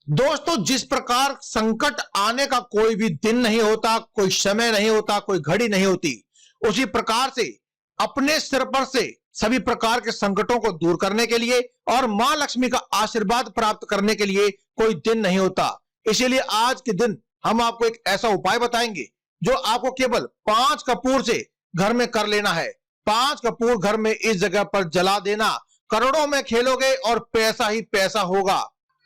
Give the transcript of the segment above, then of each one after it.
दोस्तों, जिस प्रकार संकट आने का कोई भी दिन नहीं होता, कोई समय नहीं होता, कोई घड़ी नहीं होती, उसी प्रकार से अपने सिर पर से सभी प्रकार के संकटों को दूर करने के लिए और मां लक्ष्मी का आशीर्वाद प्राप्त करने के लिए कोई दिन नहीं होता। इसीलिए आज के दिन हम आपको एक ऐसा उपाय बताएंगे जो आपको केवल 5 कपूर से घर में कर लेना है। 5 कपूर घर में इस जगह पर जला देना, करोड़ों में खेलोगे और पैसा ही पैसा होगा।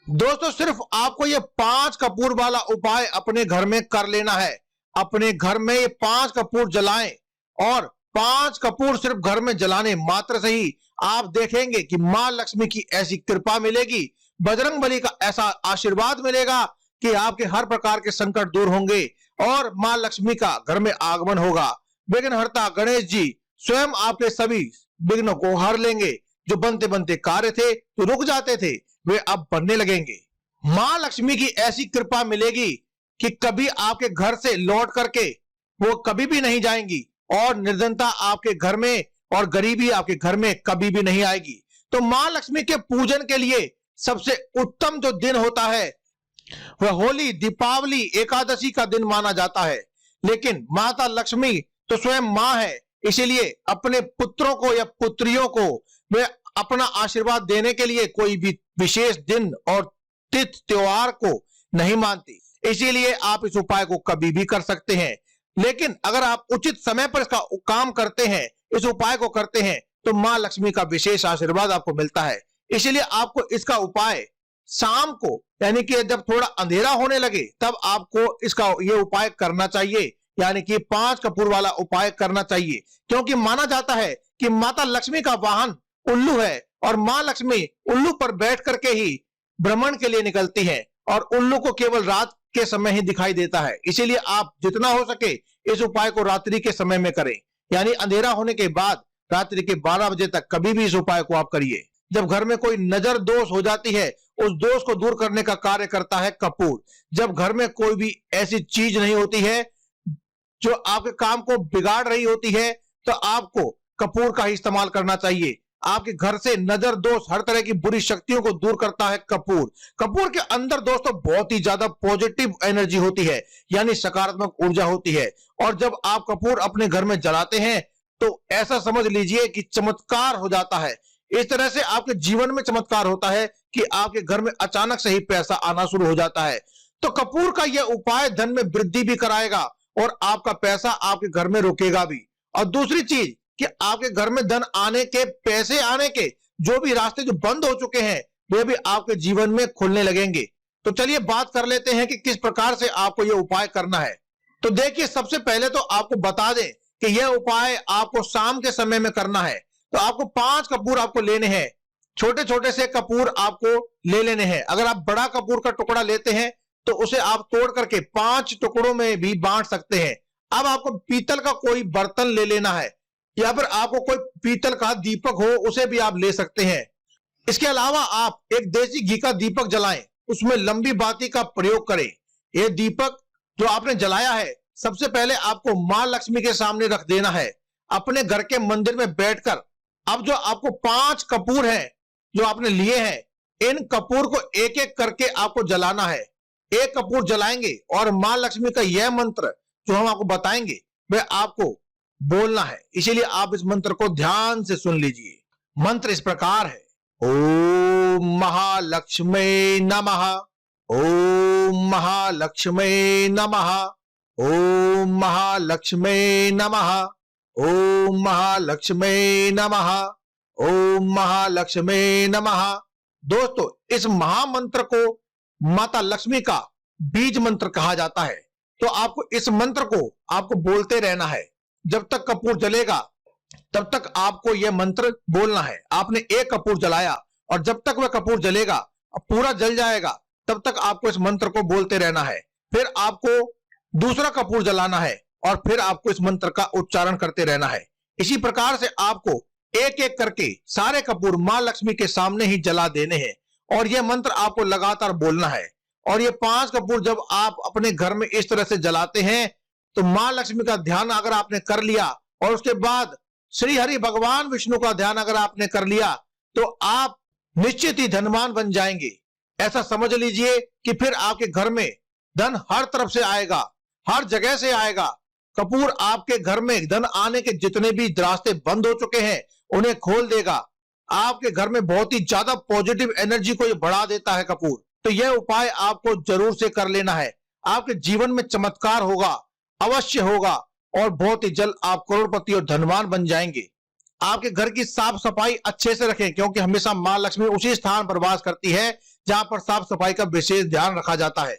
दोस्तों, सिर्फ आपको ये 5 कपूर वाला उपाय अपने घर में कर लेना है। अपने घर में ये 5 कपूर जलाएं और 5 कपूर सिर्फ घर में जलाने मात्र से ही आप देखेंगे कि मां लक्ष्मी की ऐसी कृपा मिलेगी, बजरंगबली का ऐसा आशीर्वाद मिलेगा कि आपके हर प्रकार के संकट दूर होंगे और मां लक्ष्मी का घर में आगमन होगा। विघ्नहर्ता गणेश जी स्वयं आपके सभी विघ्नों को हर लेंगे। जो बनते बनते कार्य थे, जो रुक जाते थे, वे अब बनने लगेंगे। मां लक्ष्मी की ऐसी कृपा मिलेगी कि कभी आपके घर से लौट करके वो कभी भी नहीं जाएंगी और निर्धनता आपके घर में और गरीबी आपके घर में कभी भी नहीं आएगी। तो मां लक्ष्मी के पूजन के लिए सबसे उत्तम जो दिन होता है वह होली, दीपावली, एकादशी का दिन माना जाता है। लेकिन माता लक्ष्मी तो स्वयं मां है, इसीलिए अपने पुत्रों को या पुत्रियों को वे अपना आशीर्वाद देने के लिए कोई भी विशेष दिन और तिथि त्योहार को नहीं मानती। इसीलिए आप इस उपाय को कभी भी कर सकते हैं। लेकिन अगर आप उचित समय पर इसका काम करते हैं, इस उपाय को करते हैं, तो मां लक्ष्मी का विशेष आशीर्वाद आपको मिलता है। इसीलिए आपको इसका उपाय शाम को, यानी कि जब थोड़ा अंधेरा होने लगे, तब आपको इसका ये उपाय करना चाहिए, यानी कि 5 कपूर वाला उपाय करना चाहिए। क्योंकि माना जाता है कि माता लक्ष्मी का वाहन उल्लू है और मां लक्ष्मी उल्लू पर बैठ करके ही भ्रमण के लिए निकलती है और उल्लू को केवल रात के समय ही दिखाई देता है। इसीलिए आप जितना हो सके इस उपाय को रात्रि के समय में करें, यानी अंधेरा होने के बाद रात्रि के 12 बजे तक कभी भी इस उपाय को आप करिए। जब घर में कोई नजर दोष हो जाती है, उस दोष को दूर करने का कार्य करता है कपूर। जब घर में कोई भी ऐसी चीज नहीं होती है जो आपके काम को बिगाड़ रही होती है, तो आपको कपूर का ही इस्तेमाल करना चाहिए। आपके घर से नजर दोष, हर तरह की बुरी शक्तियों को दूर करता है कपूर। कपूर के अंदर दोस्तों बहुत ही ज्यादा पॉजिटिव एनर्जी होती है, यानी सकारात्मक ऊर्जा होती है। और जब आप कपूर अपने घर में जलाते हैं तो ऐसा समझ लीजिए कि चमत्कार हो जाता है। इस तरह से आपके जीवन में चमत्कार होता है कि आपके घर में अचानक से ही पैसा आना शुरू हो जाता है। तो कपूर का यह उपाय धन में वृद्धि भी कराएगा और आपका पैसा आपके घर में रुकेगा भी। और दूसरी चीज कि आपके घर में धन आने के, पैसे आने के जो भी रास्ते जो बंद हो चुके हैं, वे भी आपके जीवन में खुलने लगेंगे। तो चलिए बात कर लेते हैं कि किस प्रकार से आपको यह उपाय करना है। तो देखिए, सबसे पहले तो आपको बता दें कि यह उपाय आपको शाम के समय में करना है। तो आपको 5 कपूर आपको लेने हैं। छोटे छोटे से कपूर आपको ले लेने हैं। अगर आप बड़ा कपूर का टुकड़ा लेते हैं तो उसे आप तोड़ करके 5 टुकड़ों में भी बांट सकते हैं। अब आपको पीतल का कोई बर्तन ले लेना है, या फिर आपको कोई पीतल का दीपक हो उसे भी आप ले सकते हैं। इसके अलावा आप एक देसी घी का दीपक जलाएं, उसमें लंबी बाती का प्रयोग करें। यह दीपक जो आपने जलाया है, सबसे पहले आपको मां लक्ष्मी के सामने रख देना है, अपने घर के मंदिर में बैठकर। अब जो आपको 5 कपूर हैं जो आपने लिए हैं, इन कपूर को एक एक करके आपको जलाना है। एक कपूर जलाएंगे और मां लक्ष्मी का यह मंत्र जो हम आपको बताएंगे वह आपको बोलना है। इसीलिए आप इस मंत्र को ध्यान से सुन लीजिए। मंत्र इस प्रकार है: ओम महालक्ष्मी नमः, ओम महालक्ष्मी नमः, ओम महालक्ष्मी नमः, ओम महालक्ष्मी नमः, ओम महालक्ष्मी नमः। दोस्तों, इस महामंत्र को माता लक्ष्मी का बीज मंत्र कहा जाता है। तो आपको इस मंत्र को आपको बोलते रहना है। जब तक कपूर जलेगा तब तक आपको यह मंत्र बोलना है। आपने एक कपूर जलाया और जब तक वह कपूर जलेगा, पूरा जल जाएगा, तब तक आपको इस मंत्र को बोलते रहना है। फिर आपको दूसरा कपूर जलाना है और फिर आपको इस मंत्र का उच्चारण करते रहना है। इसी प्रकार से आपको एक एक करके सारे कपूर मां लक्ष्मी के सामने ही जला देने हैं और यह मंत्र आपको लगातार बोलना है। और ये 5 कपूर जब आप अपने घर में इस तरह से जलाते हैं तो मां लक्ष्मी का ध्यान अगर आपने कर लिया और उसके बाद श्री हरि भगवान विष्णु का ध्यान अगर आपने कर लिया, तो आप निश्चित ही धनवान बन जाएंगे। ऐसा समझ लीजिए कि फिर आपके घर में धन हर तरफ से आएगा, हर जगह से आएगा। कपूर आपके घर में धन आने के जितने भी रास्ते बंद हो चुके हैं उन्हें खोल देगा। आपके घर में बहुत ही ज्यादा पॉजिटिव एनर्जी को ये बढ़ा देता है कपूर। तो यह उपाय आपको जरूर से कर लेना है। आपके जीवन में चमत्कार होगा, अवश्य होगा, और बहुत ही जल्द आप करोड़पति और धनवान बन जाएंगे। आपके घर की साफ सफाई अच्छे से रखें, क्योंकि हमेशा मां लक्ष्मी उसी स्थान पर वास करती है जहां पर साफ सफाई का विशेष ध्यान रखा जाता है।